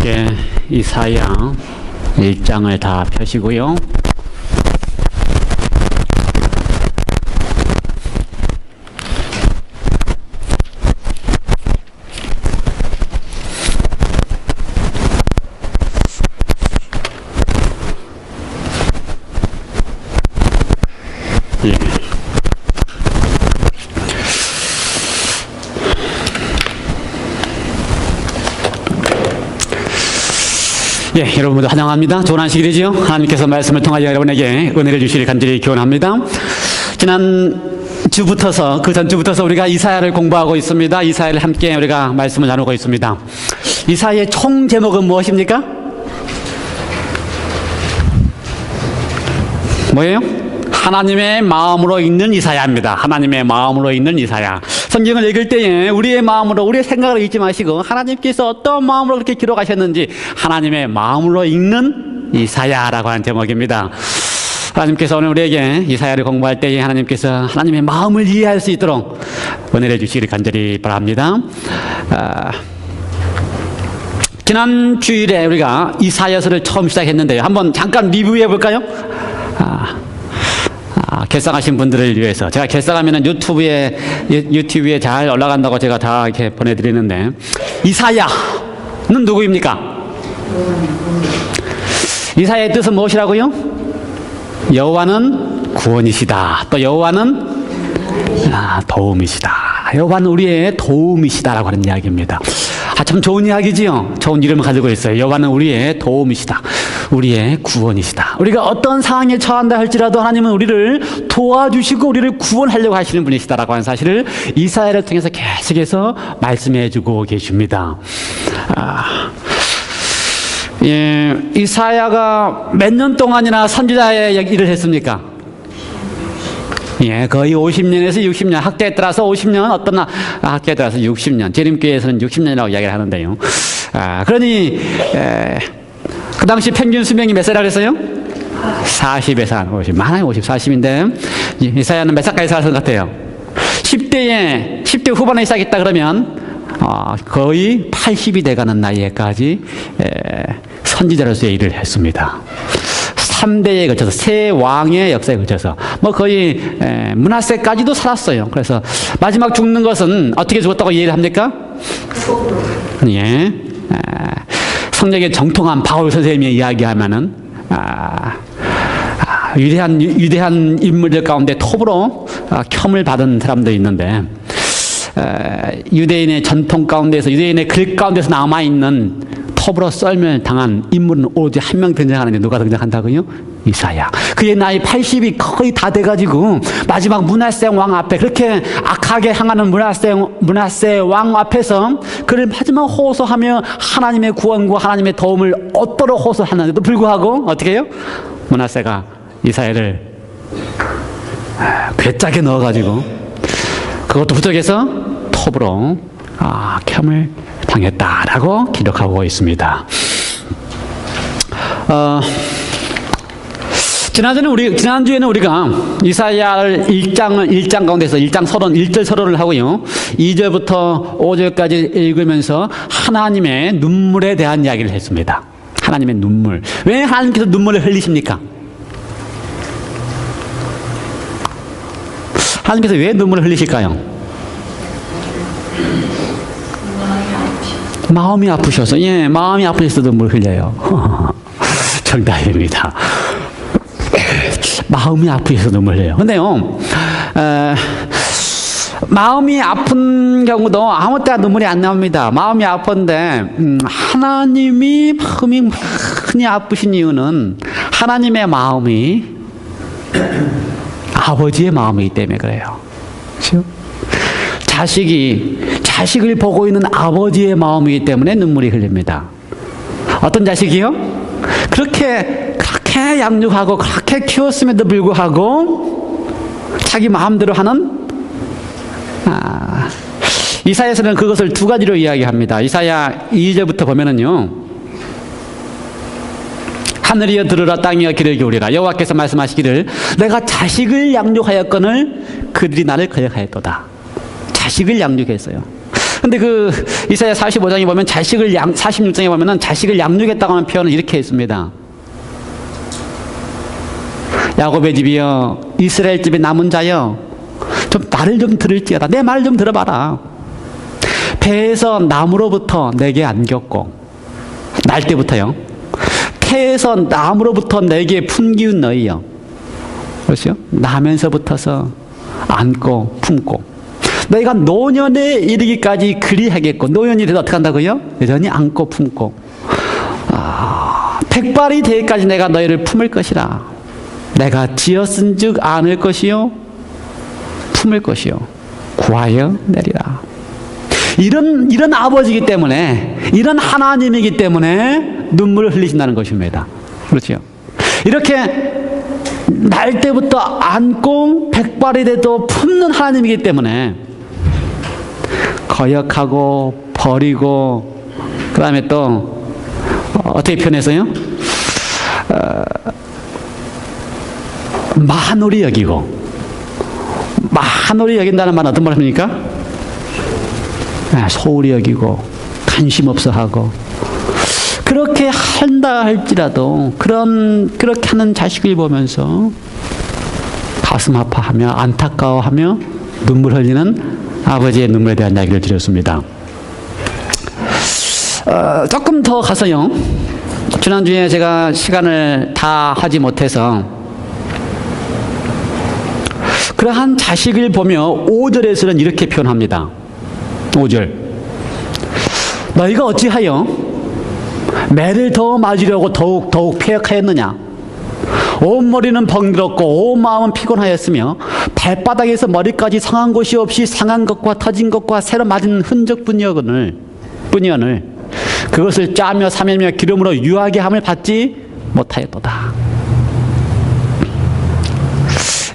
함께 이사야 1장을 다 펴시고요. 예, 여러분 모두 환영합니다. 좋은 안식이 되지요? 하나님께서 말씀을 통하여 여러분에게 은혜를 주시길 간절히 기원합니다. 지난 주부터서, 그 전주부터서 우리가 이사야를 공부하고 있습니다. 이사야를 함께 우리가 말씀을 나누고 있습니다. 이사야의 총 제목은 무엇입니까? 뭐예요? 하나님의 마음으로 읽는 이사야입니다. 하나님의 마음으로 읽는 이사야. 성경을 읽을 때에 우리의 마음으로, 우리의 생각을 읽지 마시고 하나님께서 어떤 마음으로 그렇게 기록하셨는지 하나님의 마음으로 읽는 이사야라고 하는 제목입니다. 하나님께서 오늘 우리에게 이사야를 공부할 때에 하나님께서 하나님의 마음을 이해할 수 있도록 은혜를 주시기를 간절히 바랍니다. 지난 주일에 우리가 이사야서를 처음 시작했는데요. 한번 잠깐 리뷰해 볼까요? 결상하신 분들을 위해서 제가 결상하면 유튜브에 잘 올라간다고 제가 다 이렇게 보내드리는데, 이사야는 누구입니까? 이사야의 뜻은 무엇이라고요? 여호와는 구원이시다. 또 여호와는 도움이시다. 여호와는 우리의 도움이시다라고 하는 이야기입니다. 참 좋은 이야기지요. 좋은 이름을 가지고 있어요. 여호와는 우리의 도움이시다. 우리의 구원이시다. 우리가 어떤 상황에 처한다 할지라도 하나님은 우리를 도와주시고 우리를 구원하려고 하시는 분이시다라고 하는 사실을 이사야를 통해서 계속해서 말씀해 주고 계십니다. 이사야가 몇 년 동안이나 선지자의 일을 했습니까? 거의 50년에서 60년, 학자에 따라서 50년, 어떤 학자에 따라서 60년, 재림교회에서는 60년이라고 이야기를 하는데요. 그러니 그 당시 평균 수명이 몇 살이라고 했어요? 40에서 50, 많아요. 50, 40인데 이사야는 몇 살까지 살았던 것 같아요? 10대 후반에 시작했다 그러면 거의 80이 돼가는 나이에까지 선지자로서의 일을 했습니다. 3대에 걸쳐서, 세 왕의 역사에 걸쳐서 거의 므낫세까지도 살았어요. 그래서 마지막 죽는 것은 어떻게 죽었다고 이해를 합니까? 성경에 정통한 바울 선생님이 이야기하면은 위대한 인물들 가운데 톱으로 켬을 받은 사람들이 있는데, 유대인의 전통 가운데서, 유대인의 글 가운데서 남아있는 톱으로 썰면 당한 인물은 오직 한 명 등장하는데 누가 등장한다고요? 이사야. 그의 나이 80이 거의 다 돼가지고 마지막 므낫세 왕 앞에, 그렇게 악하게 향하는 므낫세 왕 앞에서 그를 마지막 호소하며 하나님의 구원과 하나님의 도움을 얻도록 호소하는데도 불구하고 어떻게 해요? 므낫세가 이사야를 괴짜게 넣어가지고 그것도 부족해서 톱으로 켬을 당했다라고 기록하고 있습니다. 지난주에는 우리가 이사야를 1장 가운데서 1장 서론, 1절 서론을 하고요. 2절부터 5절까지 읽으면서 하나님의 눈물에 대한 이야기를 했습니다. 하나님의 눈물. 왜 하나님께서 눈물을 흘리십니까? 하나님께서 왜 눈물을 흘리실까요? 마음이 아프셔서. 마음이 아프셔서 눈물을 흘려요. 정답입니다. 마음이 아프셔서 눈물을 흘려요. 근데요, 마음이 아픈 경우도 아무 때나 눈물이 안 나옵니다. 마음이 아픈데 하나님이 마음이 많이 아프신 이유는 하나님의 마음이 아버지의 마음이기 때문에 그래요. 그렇죠? 자식을 보고 있는 아버지의 마음이기 때문에 눈물이 흘립니다. 어떤 자식이요? 그렇게 양육하고 그렇게 키웠음에도 불구하고 자기 마음대로 하는, 이사야서는 그것을 두 가지로 이야기합니다. 이사야 2절부터 보면은요, 하늘이여 들으라, 땅이여 귀를 기울이라. 여호와께서 말씀하시기를 내가 자식을 양육하였거늘 그들이 나를 거역하였도다. 자식을 양육했어요. 근데 그 이사야 45장에 보면 46장에 보면은 자식을 양육했다고 하는 표현을 이렇게 했습니다. 야곱의 집이여, 이스라엘 집의 남은 자여, 좀 말을 좀 들을지어다. 내 말 좀 들어봐라. 배에서 나무로부터 내게 안겼고, 날 때부터요. 태에서 나무로부터 내게 품기운 너희여. 그렇죠? 나면서부터서 안고 품고, 너희가 노년에 이르기까지 그리 하겠고, 노년이 돼도 어떻게 한다고요? 여전히 안고 품고, 백발이 되기까지 내가 너희를 품을 것이라. 내가 지었은 즉 안을 것이요 품을 것이요 구하여 내리라. 이런 아버지이기 때문에, 이런 하나님이기 때문에 눈물을 흘리신다는 것입니다. 그렇죠? 이렇게 날 때부터 안고 백발이 돼도 품는 하나님이기 때문에 거역하고 버리고, 그 다음에 또 어떻게 표현했어요? 만홀히 여기고, 만홀히 여긴다는 말은 어떤 말입니까? 소홀히 여기고 관심 없어 하고, 그렇게 한다 할지라도 그렇게 하는 자식을 보면서 가슴 아파하며 안타까워하며 눈물 흘리는 아버지의 눈물에 대한 이야기를 드렸습니다. 조금 더 가서요, 지난주에 제가 시간을 다 하지 못해서 그러한 자식을 보며 5절에서는 이렇게 표현합니다. 5절. 너희가 어찌하여 매를 더 맞으려고 더욱 폐역하였느냐? 온 머리는 벙들었고 온 마음은 피곤하였으며 발바닥에서 머리까지 상한 곳이 없이 상한 것과 터진 것과 새로 맞은 흔적뿐이거늘 그것을 짜며 사매며 기름으로 유하게 함을 받지 못하였도다.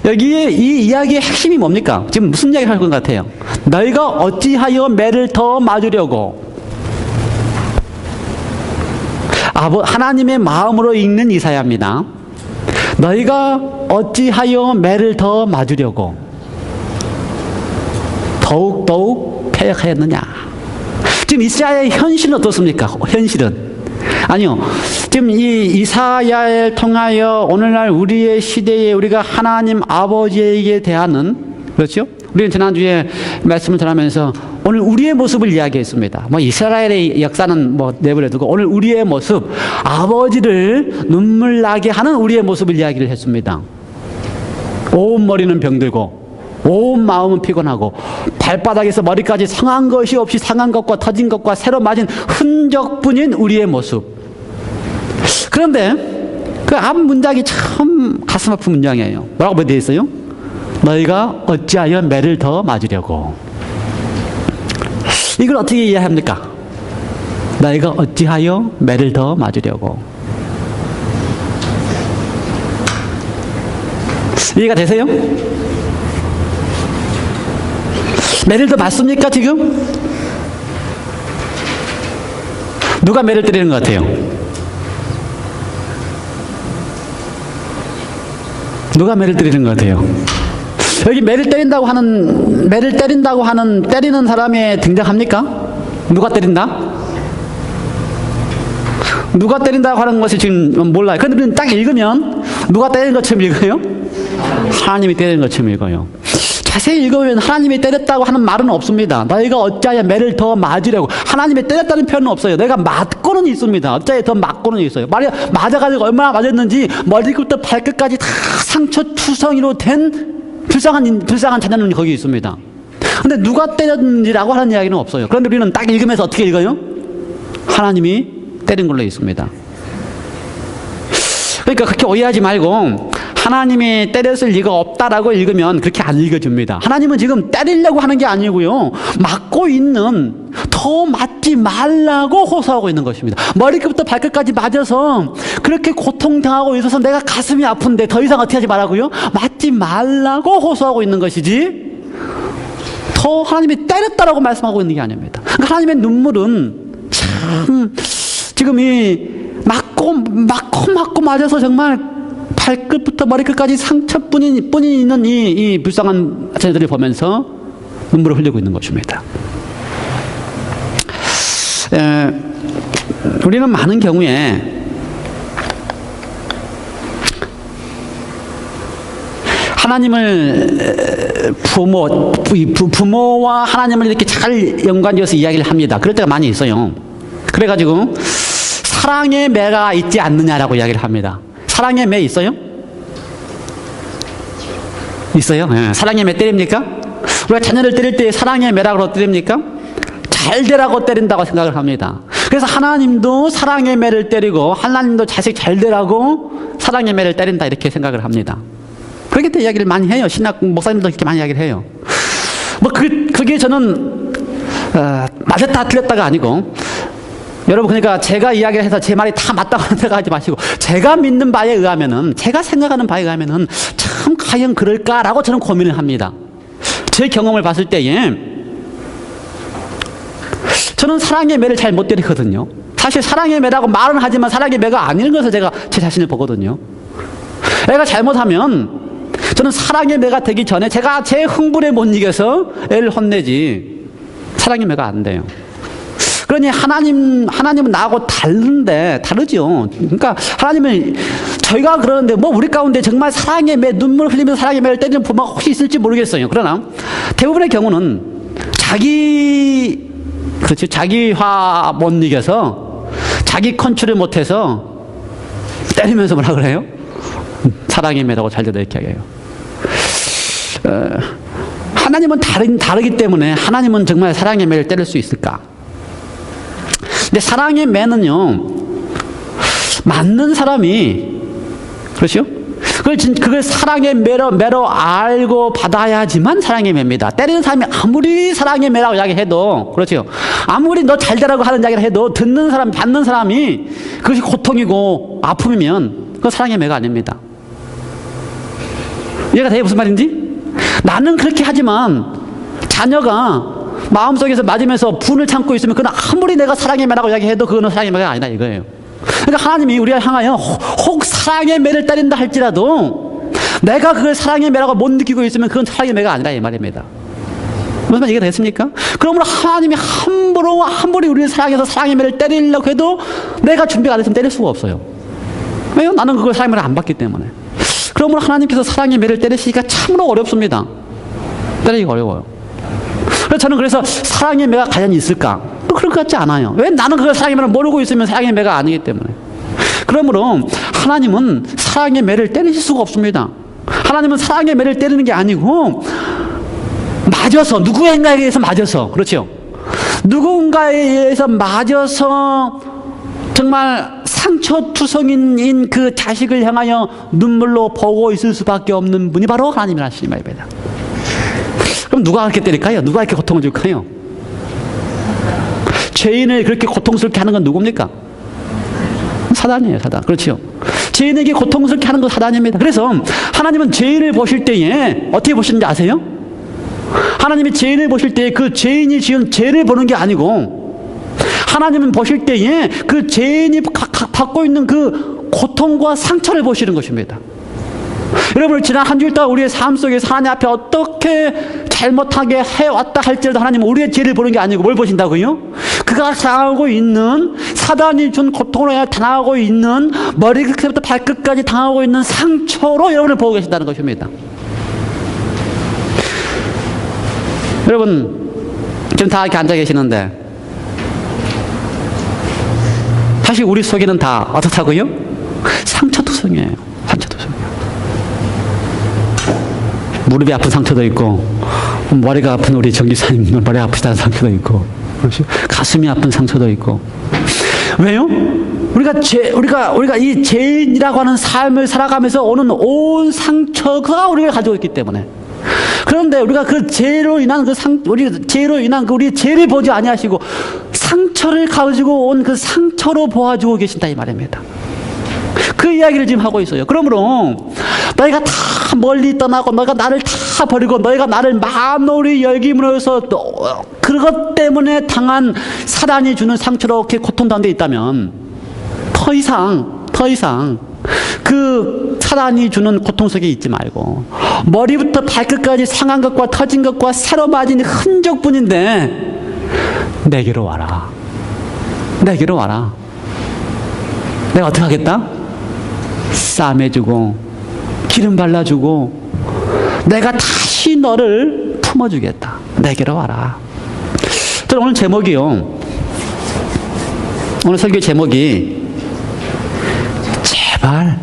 여기에 이 이야기의 핵심이 뭡니까? 지금 무슨 이야기를 할 것 같아요? 너희가 어찌하여 매를 더 맞으려고. 하나님의 마음으로 읽는 이사야입니다. 너희가 어찌하여 매를 더 맞으려고 더욱 폐역하였느냐. 지금 이사야의 현실은 어떻습니까? 현실은 아니요. 지금 이 이사야를 통하여 오늘날 우리의 시대에 우리가 하나님 아버지에게 대하는, 그렇죠? 우리는 지난주에 말씀을 전하면서 오늘 우리의 모습을 이야기했습니다. 이스라엘의 역사는 내버려두고 오늘 우리의 모습, 아버지를 눈물 나게 하는 우리의 모습을 이야기를 했습니다. 온 머리는 병들고 온 마음은 피곤하고 발바닥에서 머리까지 상한 것이 없이 상한 것과 터진 것과 새로 맞은 흔적뿐인 우리의 모습. 그런데 그 앞 문장이 참 가슴 아픈 문장이에요. 뭐라고 되어 있어요? 너희가 어찌하여 매를 더 맞으려고. 이걸 어떻게 이해합니까? 너희가 어찌하여 매를 더 맞으려고. 이해가 되세요? 매를 더 맞습니까 지금? 누가 매를 때리는 것 같아요? 누가 매를 때리는 것 같아요? 여기 매를 때린다고 하는 때리는 사람이 등장합니까? 누가 때린다? 누가 때린다고 하는 것이 지금 몰라요. 그런데 우리는 딱 읽으면 누가 때리는 것처럼 읽어요? 하나님이 때리는 것처럼 읽어요. 자세히 읽으면 하나님이 때렸다고 하는 말은 없습니다. 너희가 어찌하여 매를 더 맞으려고. 하나님이 때렸다는 표현은 없어요. 내가 맞고는 있습니다. 어찌하여 더 맞고는 있어요. 맞아가지고 얼마나 맞았는지 머리부터 발끝까지 다 상처 투성이로 된 불쌍한 자녀는 거기 있습니다. 근데 누가 때렸는지라고 하는 이야기는 없어요. 그런데 우리는 딱 읽으면서 어떻게 읽어요? 하나님이 때린 걸로 있습니다. 그러니까 그렇게 오해하지 말고 하나님이 때렸을 리가 없다라고 읽으면 그렇게 안 읽어집니다. 하나님은 지금 때리려고 하는 게 아니고요, 맞고 있는, 더 맞지 말라고 호소하고 있는 것입니다. 머리끝부터 발끝까지 맞아서 그렇게 고통당하고 있어서 내가 가슴이 아픈데 더 이상 어떻게 하지 말라고요? 맞지 말라고 호소하고 있는 것이지, 더 하나님이 때렸다라고 말씀하고 있는 게 아닙니다. 그러니까 하나님의 눈물은 참 지금 이 맞고 맞아서 정말 발끝부터 머리끝까지 상처뿐이 있는 이 불쌍한 자녀들을 보면서 눈물을 흘리고 있는 것입니다. 우리는 많은 경우에 하나님을 부모와 하나님을 이렇게 잘 연관지어서 이야기를 합니다. 그럴 때가 많이 있어요. 그래가지고 사랑의 매가 있지 않느냐라고 이야기를 합니다. 사랑의 매 있어요? 있어요? 네. 사랑의 매 때립니까? 우리가 자녀를 때릴 때 사랑의 매라고 때립니까? 잘 되라고 때린다고 생각을 합니다. 그래서 하나님도 사랑의 매를 때리고 하나님도 자식 잘 되라고 사랑의 매를 때린다 이렇게 생각을 합니다. 그렇게 또 이야기를 많이 해요. 신학 목사님도 그렇게 많이 이야기를 해요. 그게 저는 맞았다 틀렸다가 아니고, 여러분, 그러니까 제가 이야기를 해서 제 말이 다 맞다고 생각하지 마시고, 제가 믿는 바에 의하면은, 제가 생각하는 바에 의하면은 참 과연 그럴까라고 저는 고민을 합니다. 제 경험을 봤을 때에 저는 사랑의 매를 잘 못 때리거든요. 사실 사랑의 매라고 말은 하지만 사랑의 매가 아닌 것을 제가 제 자신을 보거든요. 애가 잘못하면 저는 사랑의 매가 되기 전에 제가 제 흥분에 못 이겨서 애를 혼내지 사랑의 매가 안 돼요. 그러니 하나님은 나하고 다르죠. 그러니까 하나님은 저희가 그러는데 우리 가운데 정말 사랑의 매, 눈물 흘리면서 사랑의 매를 때리는 부모가 혹시 있을지 모르겠어요. 그러나 대부분의 경우는 자기화 못 이겨서 자기 컨트롤 못해서 때리면서 뭐라 그래요? 사랑의 매라고 잘 되다 이렇게 해요. 하나님은 다르기 때문에 하나님은 정말 사랑의 매를 때릴 수 있을까? 근데 사랑의 매는요, 맞는 사람이, 그렇죠? 그걸 사랑의 매로 알고 받아야지만 사랑의 매입니다. 때리는 사람이 아무리 사랑의 매라고 이야기해도, 그렇죠? 아무리 너 잘 되라고 하는 이야기를 해도 듣는 사람, 받는 사람이 그것이 고통이고 아픔이면 그건 사랑의 매가 아닙니다. 이해가 돼요? 무슨 말인지? 나는 그렇게 하지만 자녀가 마음속에서 맞으면서 분을 참고 있으면 그건 아무리 내가 사랑의 매라고 이야기해도 그거는 사랑의 매가 아니다 이거예요. 그러니까 하나님이 우리를 향하여 혹 사랑의 매를 때린다 할지라도 내가 그걸 사랑의 매라고 못 느끼고 있으면 그건 사랑의 매가 아니라 이 말입니다. 무슨 말 이해가 됐습니까? 그러므로 하나님이 함부로 우리를 사랑해서 사랑의 매를 때리려고 해도 내가 준비가 안 됐으면 때릴 수가 없어요. 왜요? 나는 그걸 사랑의 매를 안 받기 때문에. 그러므로 하나님께서 사랑의 매를 때리시기가 참으로 어렵습니다. 때리기가 어려워요. 그래서 사랑의 매가 과연 있을까? 그럴 것 같지 않아요. 왜? 나는 그걸 사랑의 매를 모르고 있으면 사랑의 매가 아니기 때문에. 그러므로 하나님은 사랑의 매를 때리실 수가 없습니다. 하나님은 사랑의 매를 때리는 게 아니고 맞아서, 누구인가에 의해서 맞아서, 그렇죠? 누군가에 의해서 맞아서 정말 상처투성인 그 자식을 향하여 눈물로 보고 있을 수밖에 없는 분이 바로 하나님이라는 말입니다. 그럼 누가 그렇게 때릴까요? 누가 이렇게 고통을 줄까요? 죄인을 그렇게 고통스럽게 하는 건 누굽니까? 사단이에요, 사단. 그렇죠? 죄인에게 고통스럽게 하는 건 사단입니다. 그래서 하나님은 죄인을 보실 때에 어떻게 보시는지 아세요? 하나님이 죄인을 보실 때에 그 죄인이 지은 죄를 보는 게 아니고 하나님은 보실 때에 그 죄인이 받고 있는 그 고통과 상처를 보시는 것입니다. 여러분, 지난 한 주일 동안 우리의 삶 속에서 하나님 앞에 어떻게 잘못하게 해왔다 할지라도 하나님은 우리의 죄를 보는 게 아니고 뭘 보신다고요? 그가 당하고 있는, 사단이 준 고통으로 당하고 있는, 머리끝부터 발끝까지 당하고 있는 상처로 여러분을 보고 계신다는 것입니다. 여러분, 지금 다 이렇게 앉아 계시는데 사실 우리 속에는 다 어떻다고요? 상처투성이에요. 상처투성이에요. 무릎이 아픈 상처도 있고, 머리가 아픈 우리 정기사님 머리 아프다는 상처도 있고, 가슴이 아픈 상처도 있고. 왜요? 우리가 이 죄인이라고 하는 삶을 살아가면서 오는 온 상처가 우리가 가지고 있기 때문에. 그런데 우리가 그 죄로 인한 우리 죄를 보지 아니하시고 상처를 가지고 온 그 상처로 보아주고 계신다 이 말입니다. 그 이야기를 지금 하고 있어요. 그러므로 너희가 다 멀리 떠나고 너희가 나를 다 버리고 너희가 나를 만홀히 여김으로써 그것 때문에 당한 사단이 주는 상처로 이렇게 고통당돼 있다면 더 이상 그 사단이 주는 고통 속에 있지 말고 머리부터 발끝까지 상한 것과 터진 것과 새로 맞은 흔적뿐인데 내게로 와라. 내게로 와라. 내가 어떻게 하겠다? 싸매주고 기름 발라주고 내가 다시 너를 품어주겠다. 내게로 와라. 저는 오늘 제목이요. 오늘 설교 제목이 제발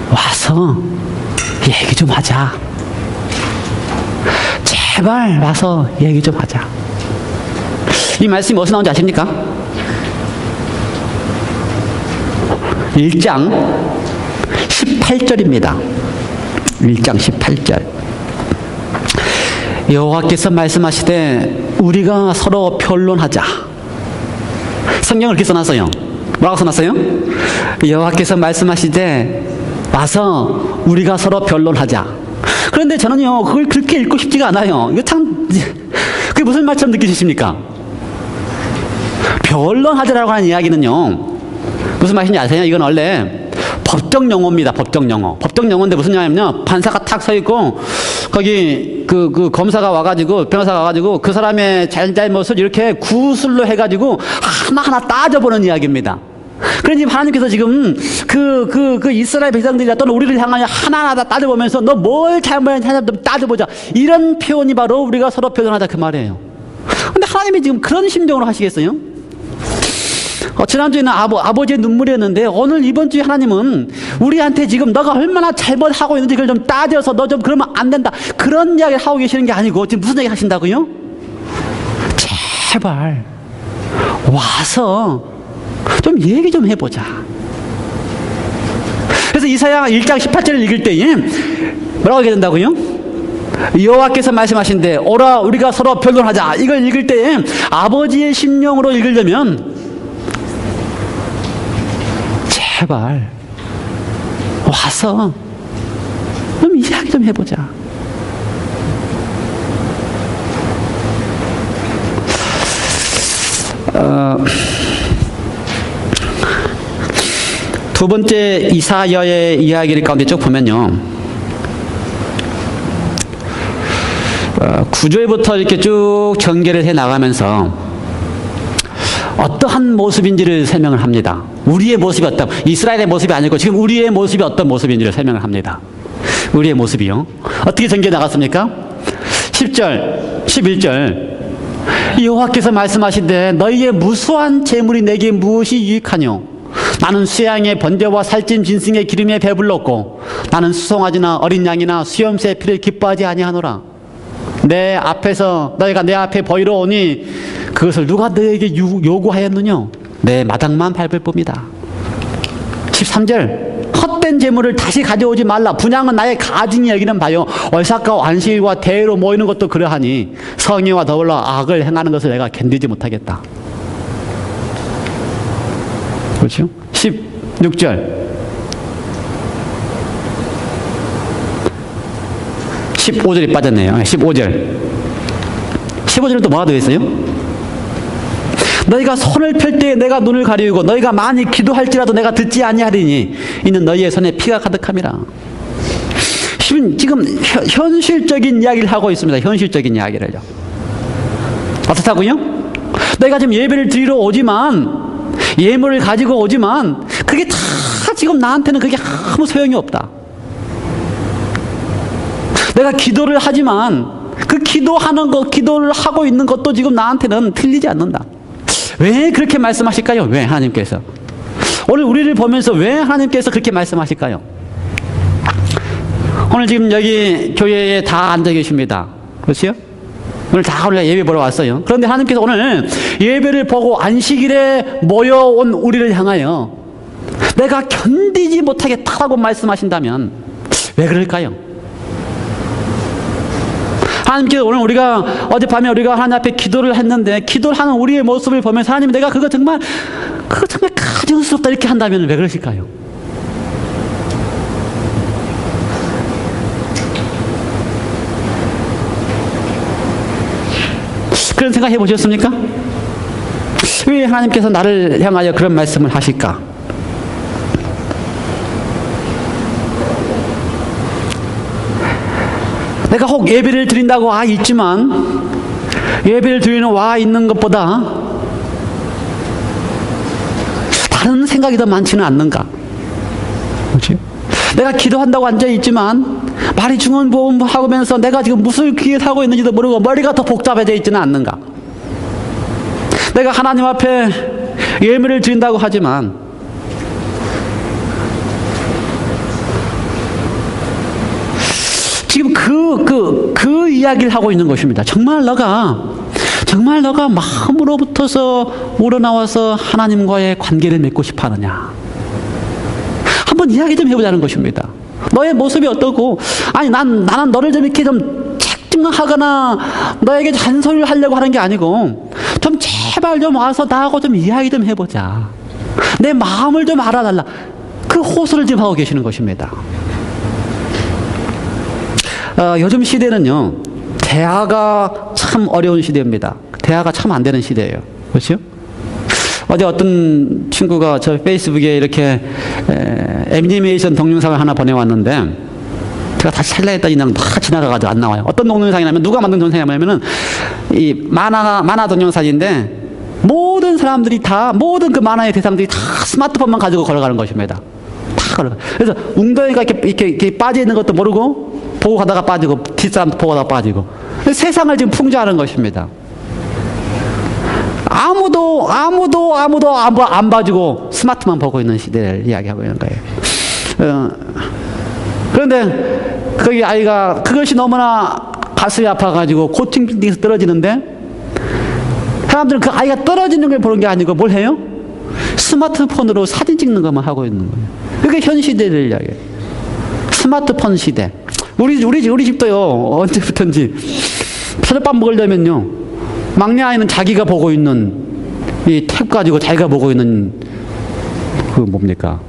와서 얘기 좀 하자. 제발 와서 얘기 좀 하자. 이 말씀이 어디서 나온지 아십니까? 1장 18절입니다. 1장 18절. 여호와께서 말씀하시되 우리가 서로 변론하자. 성경을 이렇게 써놨어요. 뭐라고 써놨어요? 여호와께서 말씀하시되 와서 우리가 서로 변론하자. 그런데 저는요 그걸 그렇게 읽고 싶지가 않아요. 이거 참 그게 무슨 말처럼 느끼십니까? 변론하자라고 하는 이야기는요 무슨 말인지 아세요? 이건 원래 법정 용어입니다. 법정 용어. 법정 용어인데 무슨 말이냐면요, 판사가 탁 서 있고 거기 그 검사가 와가지고 변호사가 와가지고 그 사람의 잘잘못을 이렇게 구술로 해가지고 하나하나 따져보는 이야기입니다. 그러니 하나님께서 지금 그 이스라엘 백성들이나 또는 우리를 향하여 하나하나 다 따져보면서 너 뭘 잘못했냐 따져보자. 이런 표현이 바로 우리가 서로 변론하자 그 말이에요. 근데 하나님이 지금 그런 심정으로 하시겠어요? 지난주에는 아버지의 눈물이었는데 오늘 이번 주에 하나님은 우리한테 지금 너가 얼마나 잘못하고 있는지 그걸 좀 따져서 너 좀 그러면 안 된다. 그런 이야기를 하고 계시는 게 아니고 지금 무슨 얘기 하신다고요? 제발 와서 좀 얘기 좀 해보자. 그래서 이사야 1장 18절을 읽을 때에 뭐라고 하게 된다고요? 여호와께서 말씀하신데 오라 우리가 서로 변론하자. 이걸 읽을 때에 아버지의 심령으로 읽으려면 제발 와서 좀 이야기 좀 해보자. 두 번째 이사야의 이야기를 가운데 쭉 보면요, 9절부터 이렇게 쭉 전개를 해 나가면서 어떠한 모습인지를 설명을 합니다. 우리의 모습이 어떤, 이스라엘의 모습이 아니고 지금 우리의 모습이 어떤 모습인지를 설명을 합니다. 우리의 모습이요. 어떻게 전개 나갔습니까? 10절, 11절. 여호와께서 말씀하신데 너희의 무수한 재물이 내게 무엇이 유익하뇨? 나는 수양의 번제와 살찐 짐승의 기름에 배불렀고 나는 수송아지나 어린 양이나 수염새 피를 기뻐하지 아니하노라. 내 앞에서 너희가 내 앞에 보이러 오니 그것을 누가 너에게 요구하였느냐? 내 마당만 밟을 뿐이다. 13절. 헛된 재물을 다시 가져오지 말라. 분향은 나의 가증이 여기는 바요. 월삭과 완식일과 대회로 모이는 것도 그러하니 성의와 더불어 악을 행하는 것을 내가 견디지 못하겠다. 그렇죠? 16절. 15절이 빠졌네요. 15절. 15절은 또 뭐가 되어 있어요? 너희가 손을 펼 때에 내가 눈을 가리우고 너희가 많이 기도할지라도 내가 듣지 아니하리니 이는 너희의 손에 피가 가득함이라. 지금 현실적인 이야기를 하고 있습니다. 현실적인 이야기를요. 어떻다고요? 너희가 지금 예배를 드리러 오지만, 예물을 가지고 오지만 그게 다 지금 나한테는 그게 아무 소용이 없다. 내가 기도를 하지만 그 기도하는 것, 기도를 하고 있는 것도 지금 나한테는 틀리지 않는다. 왜 그렇게 말씀하실까요? 왜 하나님께서? 오늘 우리를 보면서 왜 하나님께서 그렇게 말씀하실까요? 오늘 지금 여기 교회에 다 앉아 계십니다. 그렇죠? 오늘 다 우리가 예배 보러 왔어요. 그런데 하나님께서 오늘 예배를 보고 안식일에 모여온 우리를 향하여 내가 견디지 못하겠다고 말씀하신다면 왜 그럴까요? 하나님께서 오늘 우리가 어젯밤에 우리가 하나님 앞에 기도를 했는데 기도를 하는 우리의 모습을 보면서 하나님 내가 그거 정말 가증스럽다 이렇게 한다면 왜 그러실까요? 그런 생각 해보셨습니까? 왜 하나님께서 나를 향하여 그런 말씀을 하실까? 내가 혹 예배를 드린다고 와 있지만 예배를 드리는 와 있는 것보다 다른 생각이 더 많지는 않는가? 그렇지? 내가 기도한다고 앉아있지만 말이 중언부언하면서 내가 지금 무슨 귀에 사고 있는지도 모르고 머리가 더 복잡해져 있지는 않는가? 내가 하나님 앞에 예물을 드린다고 하지만 지금 그 이야기를 하고 있는 것입니다. 정말 너가 마음으로부터서 우러나와서 하나님과의 관계를 맺고 싶어 하느냐? 한번 이야기 좀 해보자는 것입니다. 너의 모습이 어떻고, 아니, 나는 너를 좀 이렇게 좀 책증하거나 너에게 잔소리를 하려고 하는 게 아니고, 좀 제발 좀 와서 나하고 좀 이야기 좀 해보자. 내 마음을 좀 알아달라. 그 호소를 지금 하고 계시는 것입니다. 요즘 시대는요, 대화가 참 어려운 시대입니다. 대화가 참 안 되는 시대예요. 그렇죠? 어제 어떤 친구가 저 페이스북에 이렇게 애니메이션 동영상을 하나 보내왔는데, 제가 다시 살려 했더니 그냥 다 지나가가지고 안 나와요. 어떤 동영상이냐면, 누가 만든 동영상이냐면은 이 만화 동영상인데, 모든 사람들이 다, 모든 그 만화의 대상들이 다 스마트폰만 가지고 걸어가는 것입니다. 다 걸어가. 그래서 웅덩이가 이렇게 빠져 있는 것도 모르고 보고 가다가 빠지고, 뒷사람도 보고 가다가 빠지고, 세상을 지금 풍자하는 것입니다. 아무도 안 봐주고 스마트만 보고 있는 시대를 이야기하고 있는 거예요. 그런데 거기 아이가 그것이 너무나 가슴이 아파가지고 고층 빌딩에서 떨어지는데, 사람들은 그 아이가 떨어지는 걸 보는 게 아니고 뭘 해요? 스마트폰으로 사진 찍는 것만 하고 있는 거예요. 그게 현 시대를 이야기해요. 스마트폰 시대. 우리 집도요, 언제부턴지 저녁밥 먹으려면요, 막내 아이는 자기가 보고 있는 이 탭 가지고 자기가 보고 있는 그 뭡니까?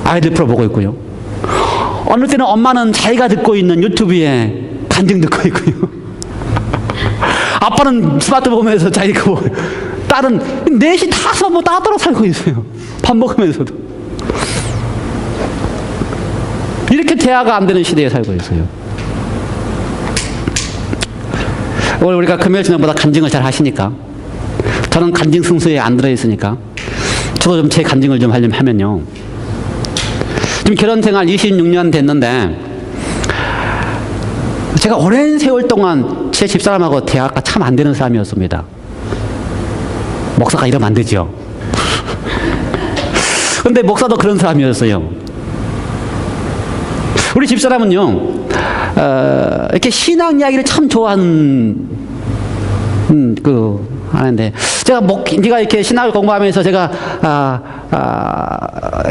아이들 프로 보고 있고요. 어느 때는 엄마는 자기가 듣고 있는 유튜브에 간증 듣고 있고요. 아빠는 스마트폰 보면서 자기가 보고, 딸은 넷이 다서 뭐 따로 살고 있어요. 밥 먹으면서도. 이렇게 대화가 안 되는 시대에 살고 있어요. 오늘 우리가 금요일 저녁보다 간증을 잘 하시니까, 저는 간증 승수에 안 들어있으니까 저도 좀 제 간증을 좀 하면요, 지금 결혼 생활 26년 됐는데 제가 오랜 세월 동안 제 집사람하고 대화가 참 안 되는 사람이었습니다. 목사가 이러면 안 되죠. 근데 목사도 그런 사람이었어요. 우리 집사람은요, 이렇게 신앙 이야기를 참 좋아하는, 하는데, 제가 이렇게 신학을 공부하면서 제가,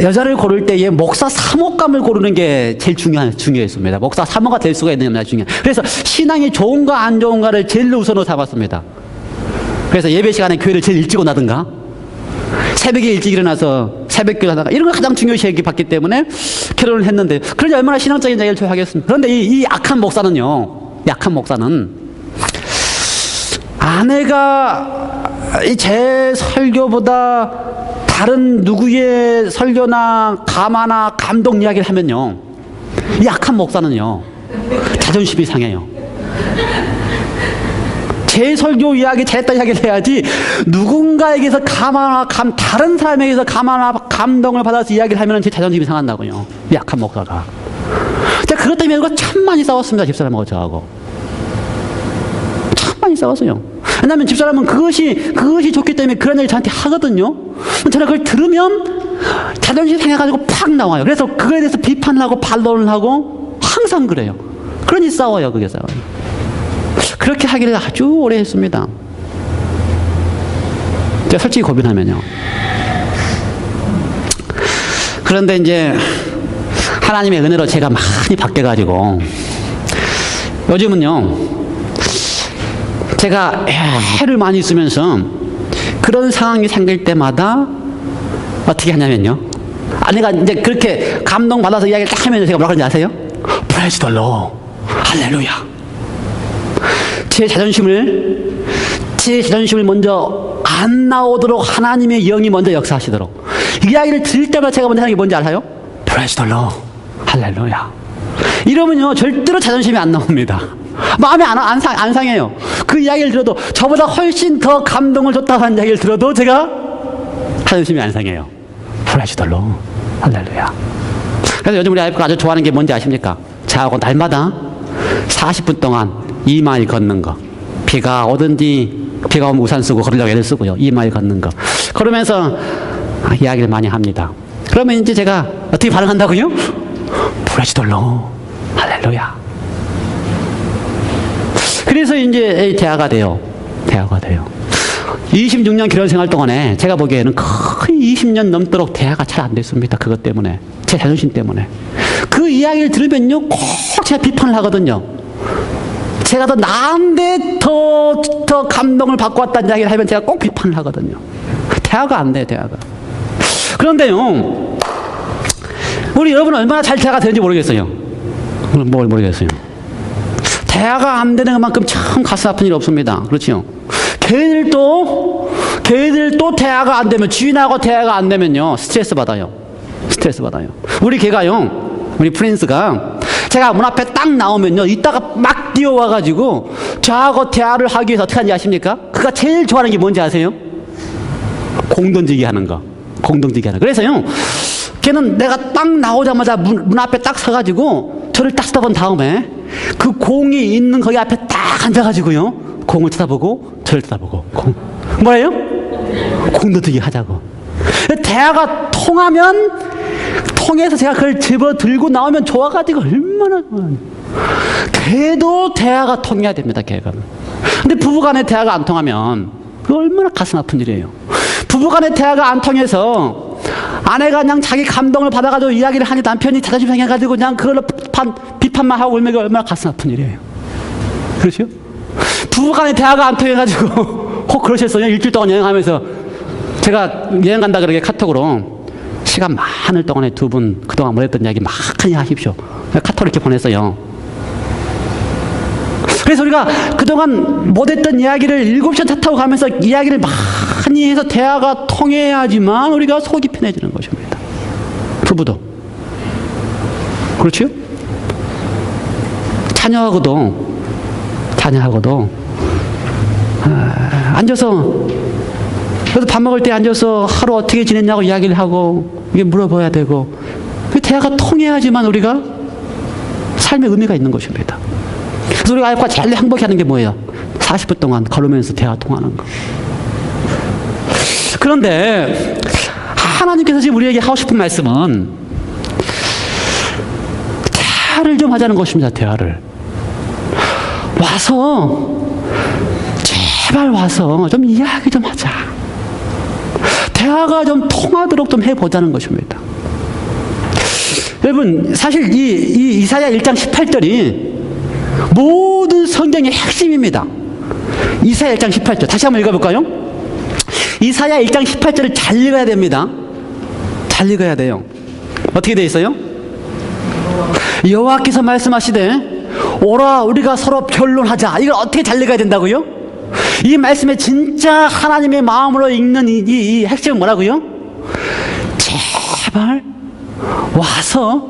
여자를 고를 때에 목사 사모감을 고르는 게 제일 중요했습니다. 목사 사모가 될 수가 있느냐, 그래서 신앙이 좋은가 안 좋은가를 제일 우선으로 삼았습니다. 그래서 예배 시간에 교회를 제일 일찍 온다든가, 새벽에 일찍 일어나서 새벽기도 하다가, 이런 걸 가장 중요시 봤기 때문에 결혼을 했는데, 그러니 얼마나 신앙적인 이야기를 좋아하겠습니까? 그런데 이 약한 목사는 아내가 제 설교보다 다른 누구의 설교나 감화나 감동 이야기를 하면요, 이 약한 목사는요, 자존심이 상해요. 제 설교 이야기 잘했다 이야기를 해야지, 누군가에게서 다른 사람에게서 감화나 감동을 받아서 이야기를 하면 제 자존심이 상한다고요. 약한 목사가. 제가 그것 때문에 참 많이 싸웠습니다. 집사람하고 저하고. 참 많이 싸웠어요. 왜냐하면 집사람은 그것이 좋기 때문에 그런 얘기를 저한테 하거든요. 저는 그걸 들으면 자존심이 상해가지고 팍 나와요. 그래서 그거에 대해서 비판을 하고 반론을 하고 항상 그래요. 그러니 싸워요. 그게 싸워요. 그렇게 하기를 아주 오래 했습니다. 제가 솔직히 고민하면요. 그런데 이제 하나님의 은혜로 제가 많이 바뀌어가지고 요즘은요, 제가 해를 많이 쓰면서 그런 상황이 생길 때마다 어떻게 하냐면요, 아내가 이제 그렇게 감동받아서 이야기를 딱 하면 제가 뭐라 그러는지 아세요? Praise the Lord. 할렐루야. 제 자존심을 먼저 안 나오도록 하나님의 영이 먼저 역사하시도록, 이 이야기를 들을 때마다 제가 먼저 하는 게 뭔지 알아요? Praise the Lord. 할렐루야. 이러면요, 절대로 자존심이 안 나옵니다. 마음이 안 상해요. 그 이야기를 들어도, 저보다 훨씬 더 감동을 줬다고 하는 이야기를 들어도 제가 자존심이 안 상해요. 프라이즈돌로. 할렐루야. 그래서 요즘 우리 와이프가 아주 좋아하는 게 뭔지 아십니까? 저하고 날마다 40분 동안 2마일 걷는 거. 비가 오든지 비가 오면 우산 쓰고 걸으려고 애를 쓰고요. 2마일 걷는 거. 그러면서 이야기를 많이 합니다. 그러면 이제 제가 어떻게 반응한다고요? 프라이즈돌로. 할렐루야. 그래서 이제 대화가 돼요. 대화가 돼요. 26년 결혼 생활 동안에 제가 보기에는 거의 20년 넘도록 대화가 잘 안 됐습니다. 그것 때문에. 제 자존심 때문에. 그 이야기를 들으면요, 꼭 제가 비판을 하거든요. 제가 더 나은데 더 감동을 받고 왔다는 이야기를 하면 제가 꼭 비판을 하거든요. 대화가 안 돼요, 대화가. 그런데요, 우리 여러분은 얼마나 잘 대화가 되는지 모르겠어요. 뭘 모르겠어요. 대화가 안 되는 것만큼 참 가슴 아픈 일 없습니다. 그렇죠? 걔들도 대화가 안 되면, 주인하고 대화가 안 되면요, 스트레스 받아요. 스트레스 받아요. 우리 걔가요, 우리 프린스가 제가 문 앞에 딱 나오면요, 이따가 막 뛰어와가지고 저하고 대화를 하기 위해서 어떻게 하는지 아십니까? 그가 제일 좋아하는 게 뭔지 아세요? 공 던지기 하는 거. 공 던지기 하는 거. 그래서요, 걔는 내가 딱 나오자마자 문 앞에 딱 서가지고 저를 딱 쳐다본 다음에 그 공이 있는 거기 앞에 딱 앉아가지고요, 공을 쳐다보고 저를 쳐다보고 뭐예요? 공 던지기 하자고. 대화가 통해서 제가 그걸 집어 들고 나오면 좋아가지고 얼마나 좋아요. 걔도 대화가 통해야 됩니다. 걔가. 근데 부부간에 대화가 안 통하면 그거 얼마나 가슴 아픈 일이에요. 부부간에 대화가 안 통해서 아내가 그냥 자기 감동을 받아가지고 이야기를 하니 남편이 자존심 상해가지고 그냥 그걸로 비판만 하고 울면 얼마나 가슴 아픈 일이에요. 그렇죠? 부부간에 대화가 안 통해가지고 혹 그러셨어요. 일주일 동안 여행하면서 제가 여행 간다 그러게 카톡으로 시간 많을 동안에 두 분 그동안 못했던 이야기 많이 하십시오. 카톡을 이렇게 보냈어요. 그래서 우리가 그동안 못했던 이야기를 7시간 차 타고 가면서 이야기를 많이 해서 대화가 통해야지만 우리가 속이 편해지는 것입니다. 부부도. 그렇죠? 자녀하고도 앉아서, 그래도 밥 먹을 때 앉아서 하루 어떻게 지냈냐고 이야기를 하고 이게 물어봐야 되고, 그 대화가 통해야지만 우리가 삶의 의미가 있는 것입니다. 그래서 우리가 와이프가 제일 행복해 하는 게 뭐예요? 40분 동안 걸으면서 대화 통하는 거. 그런데 하나님께서 지금 우리에게 하고 싶은 말씀은 대화를 좀 하자는 것입니다. 대화를. 제발 와서 좀 이야기 좀 하자. 대화가 좀 통하도록 좀 해보자는 것입니다. 여러분, 사실 이 이사야 1장 18절이 모든 성경의 핵심입니다. 이사야 1장 18절. 다시 한번 읽어볼까요? 이사야 1장 18절을 잘 읽어야 됩니다. 잘 읽어야 돼요. 어떻게 되어 있어요? 여호와께서 말씀하시되 오라 우리가 서로 변론하자. 이걸 어떻게 잘 읽어야 된다고요? 이 말씀에 진짜 하나님의 마음으로 읽는 이 핵심은 뭐라고요? 제발 와서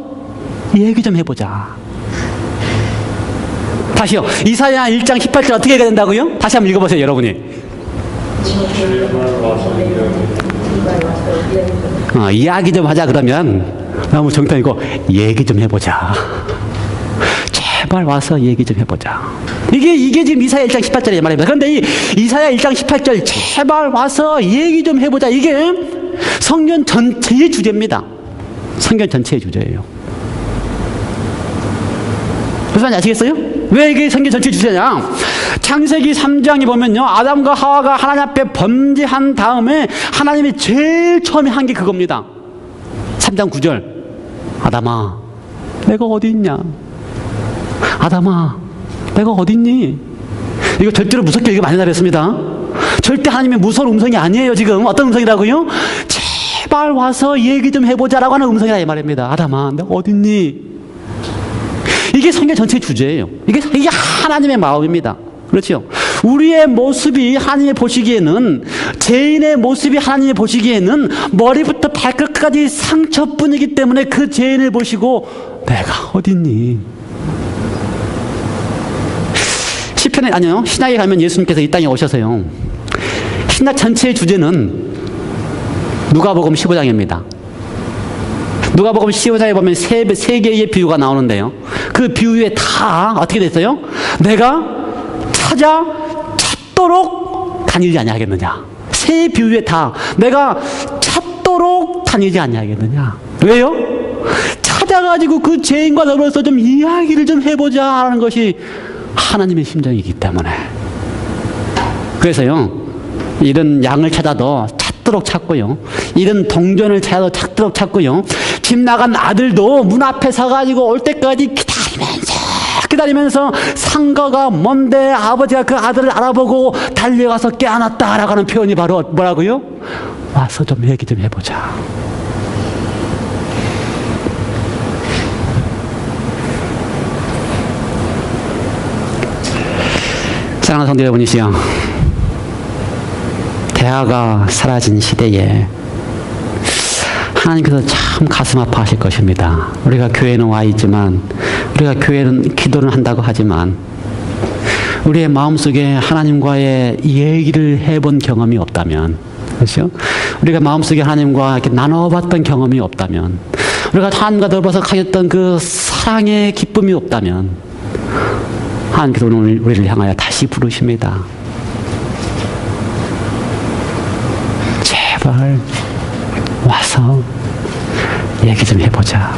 얘기 좀 해보자. 다시요. 이사야 1장 18절 어떻게 읽어야 된다고요? 다시 한번 읽어보세요, 여러분이. 이야기 좀 하자 그러면 너무 정통이고 얘기 좀 해보자. 제발 와서 얘기 좀 해보자. 이게 지금 이사야 1장 18절의 말입니다. 그런데 이 이사야 1장 18절 제발 와서 얘기 좀 해보자. 이게 성경 전체의 주제입니다. 성경 전체의 주제예요. 무슨 말인지 아시겠어요? 왜 이게 성경 전체의 주제냐? 창세기 3장에 보면요, 아담과 하와가 하나님 앞에 범죄한 다음에 하나님이 제일 처음에 한 게 그겁니다. 3장 9절. 아담아, 내가 어디 있냐? 아담아, 내가 어디 있니? 이거 절대로 무섭게 얘기 많이 나랬습니다. 절대 하나님의 무서운 음성이 아니에요. 지금 어떤 음성이라고요? 제발 와서 얘기 좀 해보자라고 하는 음성이라 이 말입니다. 아담아, 내가 어디 있니? 이게 성경 전체의 주제예요. 이게 하나님의 마음입니다. 그렇죠? 우리의 모습이 하나님이 보시기에는, 죄인의 모습이 하나님이 보시기에는 머리부터 발끝까지 상처뿐이기 때문에 그 죄인을 보시고 내가 어딨니? 시편에, 아니요, 신약에 가면 예수님께서 이 땅에 오셔서요, 신약 전체의 주제는 누가복음 15장입니다. 누가복음 15장에 보면 세 개의 비유가 나오는데요. 그 비유에 다 어떻게 됐어요? 내가 찾도록 다니지 아니하겠느냐. 세 비유에 다 내가 찾도록 다니지 아니하겠느냐. 왜요? 찾아가지고 그 죄인과 더불어서 좀 이야기를 좀 해보자 하는 것이 하나님의 심정이기 때문에. 그래서요, 이런 양을 찾아도 찾도록 찾고요, 이런 동전을 찾아도 찾도록 찾고요, 집 나간 아들도 문 앞에 서가지고 올 때까지 기다리면서 상가가 뭔데 아버지가 그 아들을 알아보고 달려가서 깨어났다라고 하는 표현이 바로 뭐라고요? 와서 좀 얘기 좀 해보자. 사랑하는 성도 여러분이시여, 대화가 사라진 시대에 하나님께서 참 가슴 아파하실 것입니다. 우리가 교회는 와 있지만, 우리가 교회는 기도를 한다고 하지만 우리의 마음속에 하나님과의 얘기를 해본 경험이 없다면, 그렇죠? 우리가 마음속에 하나님과 이렇게 나눠봤던 경험이 없다면, 우리가 하나님과 더불어서 가졌던 그 사랑의 기쁨이 없다면, 하나님께서 오늘 우리를 향하여 다시 부르십니다. 제발 와서 얘기 좀 해보자.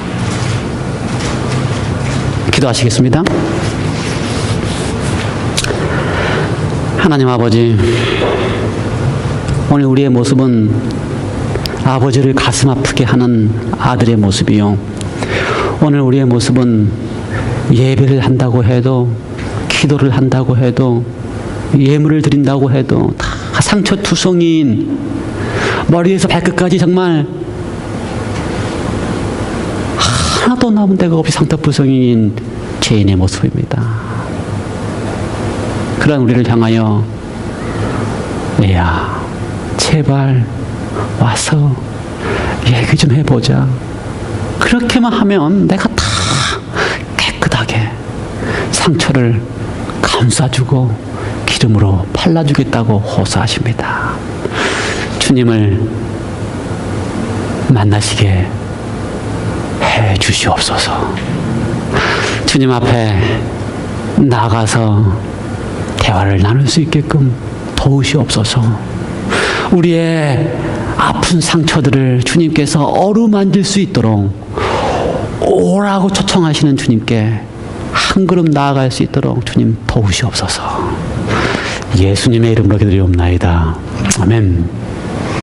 기도하시겠습니다. 하나님 아버지, 오늘 우리의 모습은 아버지를 가슴 아프게 하는 아들의 모습이요, 오늘 우리의 모습은 예배를 한다고 해도, 기도를 한다고 해도, 예물을 드린다고 해도 다 상처투성이인, 머리에서 발끝까지 정말 하나도 남은 데가 없이 상처투성이인 죄인의 모습입니다. 그런 우리를 향하여 얘야, 제발 와서 얘기 좀 해보자. 그렇게만 하면 내가 다 깨끗하게 상처를 감싸주고 기름으로 발라주겠다고 호소하십니다. 주님을 만나시게 해 주시옵소서. 주님 앞에 나가서 대화를 나눌 수 있게끔 도우시옵소서. 우리의 아픈 상처들을 주님께서 어루만질 수 있도록 오라고 초청하시는 주님께 한 걸음 나아갈 수 있도록 주님 도우시옵소서. 예수님의 이름으로 기도드리옵나이다. 아멘.